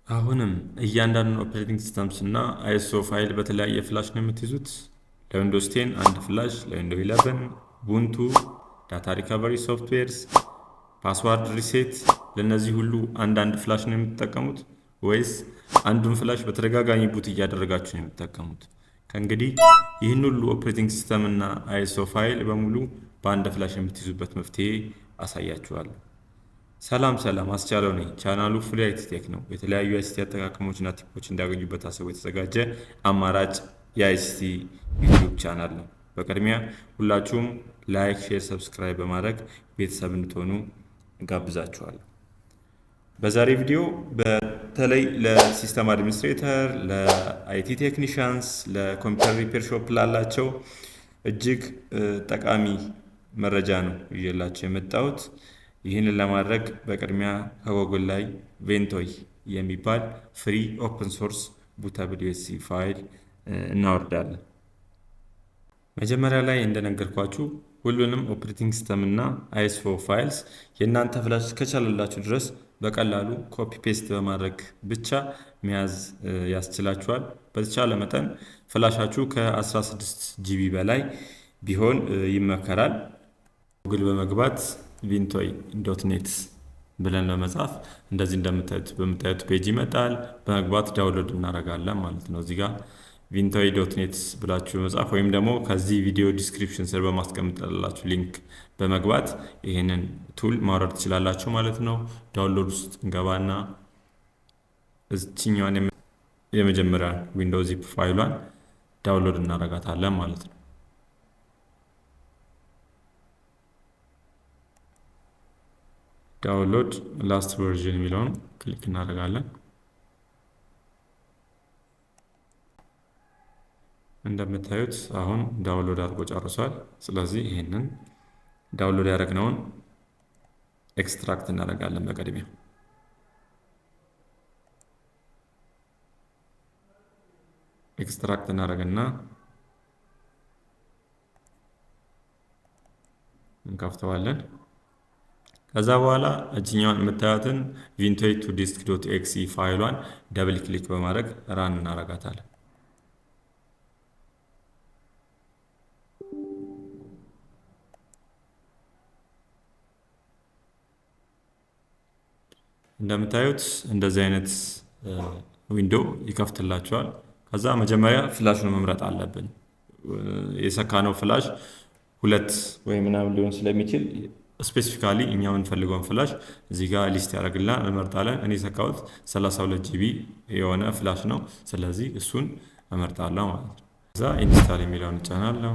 አሁንም እያንዳንዱን ኦፕሬቲንግ ሲስተምስ እና አይኤስኦ ፋይል በተለያየ ፍላሽ ነው የምትይዙት። ለዊንዶውስ 10 አንድ ፍላሽ፣ ለዊንዶውስ 11 ቡንቱ፣ ዳታ ሪካቨሪ ሶፍትዌርስ፣ ፓስዋርድ ሪሴት፣ ለእነዚህ ሁሉ አንዳንድ ፍላሽ ነው የምትጠቀሙት ወይስ አንዱን ፍላሽ በተደጋጋሚ ቡት እያደረጋችሁ ነው የምትጠቀሙት? ከእንግዲህ ይህን ሁሉ ኦፕሬቲንግ ሲስተም እና አይኤስኦ ፋይል በሙሉ በአንድ ፍላሽ የምትይዙበት መፍትሄ አሳያችኋለሁ። ሰላም አስቻለው ነኝ። ቻናሉ ፉሊ አይቲ ቴክ ነው። የተለያዩ አይሲቲ አጠቃቀሞችና ቲፖች እንዳገኙበት አስቦ የተዘጋጀ አማራጭ የአይሲቲ ዩቲዩብ ቻናል ነው። በቅድሚያ ሁላችሁም ላይክ፣ ሼር፣ ሰብስክራይብ በማድረግ ቤተሰብ እንድትሆኑ እንጋብዛችኋለሁ። በዛሬ ቪዲዮ በተለይ ለሲስተም አድሚኒስትሬተር፣ ለአይቲ ቴክኒሽያንስ፣ ለኮምፒውተር ሪፔር ሾፕ ላላቸው እጅግ ጠቃሚ መረጃ ነው ይዤላቸው የመጣሁት። ይህንን ለማድረግ በቅድሚያ ከጎግል ላይ ቬንቶይ የሚባል ፍሪ ኦፕን ሶርስ ቡተብል ዩኤስቢ ፋይል እናወርዳለን። መጀመሪያ ላይ እንደነገርኳችሁ ሁሉንም ኦፕሬቲንግ ሲስተም እና አይኤስኦ ፋይልስ የእናንተ ፍላሽ እስከቻለላችሁ ድረስ በቀላሉ ኮፒ ፔስት በማድረግ ብቻ መያዝ ያስችላችኋል። በተቻለ መጠን ፍላሻችሁ ከ16 ጂቢ በላይ ቢሆን ይመከራል። ጉግል በመግባት ቪንቶይ ዶት ኔት ብለን ለመጻፍ እንደዚህ በምታዩት ፔጅ ይመጣል። በመግባት ዳውንሎድ እናደርጋለን ማለት ነው። እዚህ ጋር ቪንቶይ ዶት ኔት ብላችሁ መጻፍ ወይም ደግሞ ከዚህ ቪዲዮ ዲስክሪፕሽን ስር በማስቀምጥላችሁ ሊንክ በመግባት ይሄንን ቱል ማውረድ ትችላላችሁ ማለት ነው። ዳውንሎድ ውስጥ እንገባና እዚህኛዋን የመጀመሪያ ዊንዶው ዚፕ ፋይሏን ዳውንሎድ እናደርጋታለን ማለት ነው። ዳውንሎድ ላስት ቨርዥን የሚለውን ክሊክ እናደርጋለን። እንደምታዩት አሁን ዳውንሎድ አድርጎ ጨርሷል። ስለዚህ ይሄንን ዳውንሎድ ያደረግነውን ኤክስትራክት እናደርጋለን። በቅድሚያ ኤክስትራክት እናደርግና እንከፍተዋለን። ከዛ በኋላ እዚህኛውን የምታዩትን ቪንቶይ ቱ ዲስክ ዶት ኤክሲ ፋይሏን ደብል ክሊክ በማድረግ ራን እናረጋታለን። እንደምታዩት እንደዚህ አይነት ዊንዶው ይከፍትላችኋል። ከዛ መጀመሪያ ፍላሹን መምረጥ አለብን። የሰካነው ፍላሽ ሁለት ወይ ምናምን ሊሆን ስለሚችል ስፔሲፊካሊ እኛ የምንፈልገውን ፍላሽ እዚህ ጋር ሊስት ያደርግልናል፣ እንመርጣለን። እኔ ሰካሁት 32 ጂቢ የሆነ ፍላሽ ነው። ስለዚህ እሱን እመርጣለሁ ማለት ነው። ከዛ ኢንስታል የሚለውን እጫናለሁ።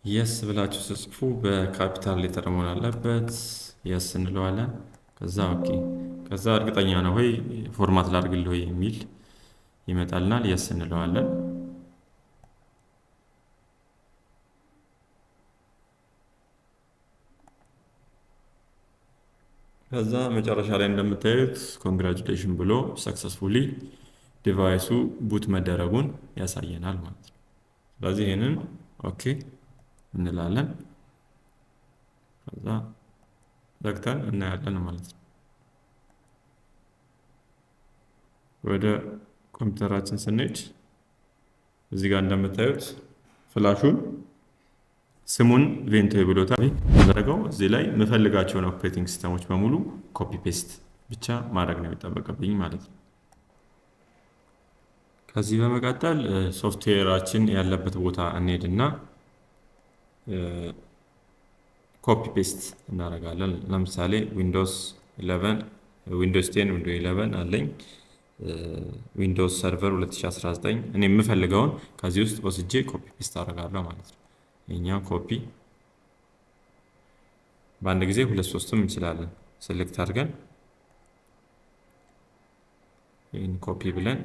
የስ ብላችሁ ስጽፉ በካፒታል ሌተር መሆን አለበት። የስ እንለዋለን። ከዛ ኦኬ፣ ከዛ እርግጠኛ ነው ወይ ፎርማት ላድርግልህ ወይ የሚል ይመጣልናል። የስ እንለዋለን። ከዛ መጨረሻ ላይ እንደምታዩት ኮንግራቹሌሽን ብሎ ሰክሰስፉሊ ዲቫይሱ ቡት መደረጉን ያሳየናል ማለት ነው። ስለዚህ ይሄንን ኦኬ እንላለን። ከዛ ዘግተን እናያለን ማለት ነው። ወደ ኮምፒውተራችን ስንሄድ እዚህ ጋር እንደምታዩት ፍላሹን ስሙን ቬንቶይ ብሎታል ያደረገው። እዚህ ላይ የምፈልጋቸውን ኦፕሬቲንግ ሲስተሞች በሙሉ ኮፒ ፔስት ብቻ ማድረግ ነው የሚጠበቅብኝ ማለት ነው። ከዚህ በመቀጠል ሶፍትዌራችን ያለበት ቦታ እንሄድና ኮፒ ፔስት እናደርጋለን። ለምሳሌ ዊንዶውስ 11 ዊንዶውስ 10 ዊንዶውስ 11 አለኝ። ዊንዶውስ ሰርቨር 2019 እኔ የምፈልገውን ከዚህ ውስጥ ወስጄ ኮፒ ፔስት አደርጋለሁ ማለት ነው። የኛ ኮፒ በአንድ ጊዜ 2-3ም እንችላለን። ሴሌክት አድርገን ይህን ኮፒ ብለን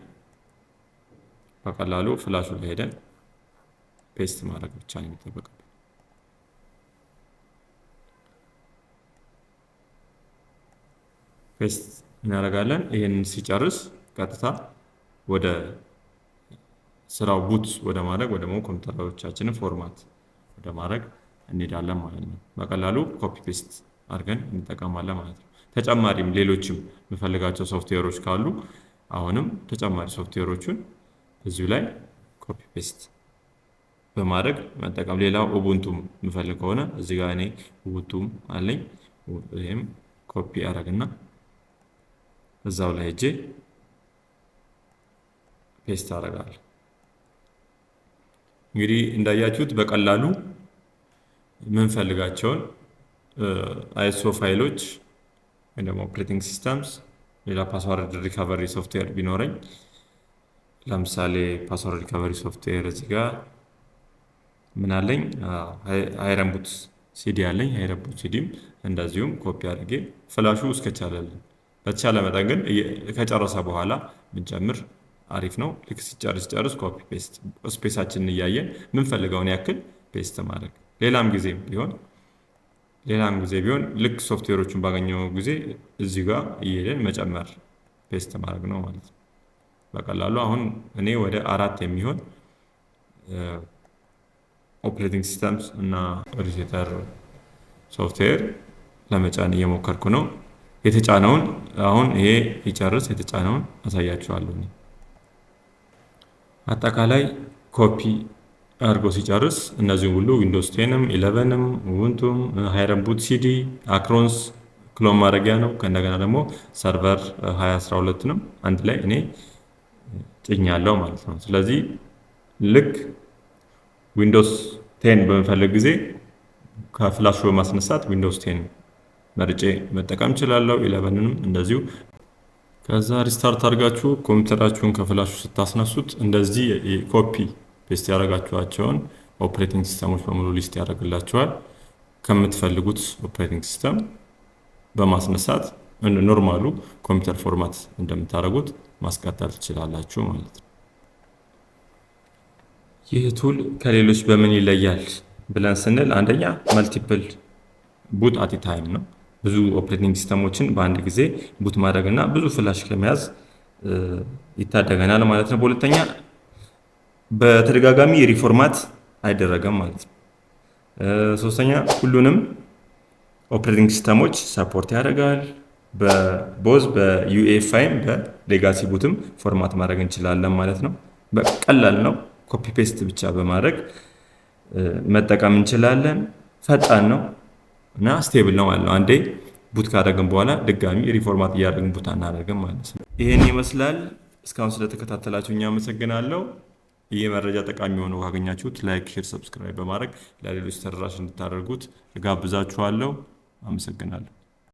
በቀላሉ ፍላሹ ላይ ሄደን ፔስት ማድረግ ብቻ ነው የሚጠበቅብን። ፔስት እናደርጋለን። ይህንን ሲጨርስ ቀጥታ ወደ ስራው ቡት ወደ ማድረግ ወደ ኮምፒውተሮቻችንን ፎርማት ወደ ማድረግ እንሄዳለን ማለት ነው። በቀላሉ ኮፒ ፔስት አድርገን እንጠቀማለን ማለት ነው። ተጨማሪም ሌሎችም የምፈልጋቸው ሶፍትዌሮች ካሉ አሁንም ተጨማሪ ሶፍትዌሮቹን እዚሁ ላይ ኮፒ ፔስት በማድረግ መጠቀም። ሌላው ኡቡንቱም የምፈልግ ከሆነ እዚህ ጋር እኔ ኡቡንቱም አለኝ። ይሄም ኮፒ አረግና እዛው ላይ ሄጄ ፔስት አረጋለሁ። እንግዲህ እንዳያችሁት በቀላሉ የምንፈልጋቸውን አይሶ ፋይሎች ወይ ደግሞ ኦፕሬቲንግ ሲስተምስ፣ ሌላ ፓስወርድ ሪካቨሪ ሶፍትዌር ቢኖረኝ ለምሳሌ ፓስወርድ ሪካቨሪ ሶፍትዌር እዚህ ጋር ምን አለኝ? ሃይረንቡት ሲዲ አለኝ። ሃይረንቡት ሲዲም እንደዚሁም ኮፒ አድርጌ ፍላሹ እስከቻለልን በተቻለ መጠን ግን ከጨረሰ በኋላ ብንጨምር አሪፍ ነው። ልክ ሲጨርስ ኮፒ ፔስት ስፔሳችንን እያየን የምንፈልገውን ያክል ፔስት ማድረግ። ሌላም ጊዜ ቢሆን ልክ ሶፍትዌሮቹን ባገኘው ጊዜ እዚህ ጋር እየሄደን መጨመር ፔስት ማድረግ ነው ማለት ነው በቀላሉ። አሁን እኔ ወደ 4 የሚሆን ኦፕሬቲንግ ሲስተምስ እና ሪሴተር ሶፍትዌር ለመጫን እየሞከርኩ ነው። የተጫነውን አሁን ይሄ ይጨርስ፣ የተጫነውን አሳያችኋለሁ። አጠቃላይ ኮፒ አድርጎ ሲጨርስ እነዚህ ሁሉ ዊንዶውስ 10ም 11ም ኡቡንቱም ሃይረንቡት ሲዲ አክሮንስ ክሎን ማድረጊያ ነው። ከእንደገና ደግሞ ሰርቨር 2012ንም አንድ ላይ እኔ ጭኛለሁ ማለት ነው። ስለዚህ ልክ ዊንዶውስ 10 በምፈልግ ጊዜ ከፍላሹ በማስነሳት ዊንዶውስ 10 መርጬ መጠቀም እችላለሁ። 11ንም እንደዚሁ። ከዛ ሪስታርት አድርጋችሁ ኮምፒውተራችሁን ከፍላሹ ስታስነሱት እንደዚህ ኮፒ ፔስት ያደረጋችኋቸውን ኦፕሬቲንግ ሲስተሞች በሙሉ ሊስት ያደርግላችኋል። ከምትፈልጉት ኦፕሬቲንግ ሲስተም በማስነሳት ኖርማሉ ኮምፒውተር ፎርማት እንደምታደርጉት ማስቀጠል ትችላላችሁ ማለት ነው። ይህ ቱል ከሌሎች በምን ይለያል ብለን ስንል አንደኛ መልቲፕል ቡት አት ታይም ነው። ብዙ ኦፕሬቲንግ ሲስተሞችን በአንድ ጊዜ ቡት ማድረግ እና ብዙ ፍላሽ ከመያዝ ይታደገናል ማለት ነው። በሁለተኛ በተደጋጋሚ ሪፎርማት አይደረግም ማለት ነው። ሶስተኛ ሁሉንም ኦፕሬቲንግ ሲስተሞች ሰፖርት ያደርጋል። በቦዝ በዩኤፋይም በሌጋሲ ቡትም ፎርማት ማድረግ እንችላለን ማለት ነው። በቀላል ነው። ኮፒ ፔስት ብቻ በማድረግ መጠቀም እንችላለን። ፈጣን ነው እና ስቴብል ነው ማለት ነው። አንዴ ቡት ካደረግን በኋላ ድጋሚ ሪፎርማት እያደረግን ቡት አናደርግም ማለት ነው። ይሄን ይመስላል። እስካሁን ስለተከታተላችሁ እኛ አመሰግናለሁ። ይህ መረጃ ጠቃሚ ሆኖ ካገኛችሁት ላይክ፣ ሼር፣ ሰብስክራይብ በማድረግ ለሌሎች ተደራሽ እንድታደርጉት እጋብዛችኋለሁ። አመሰግናለሁ።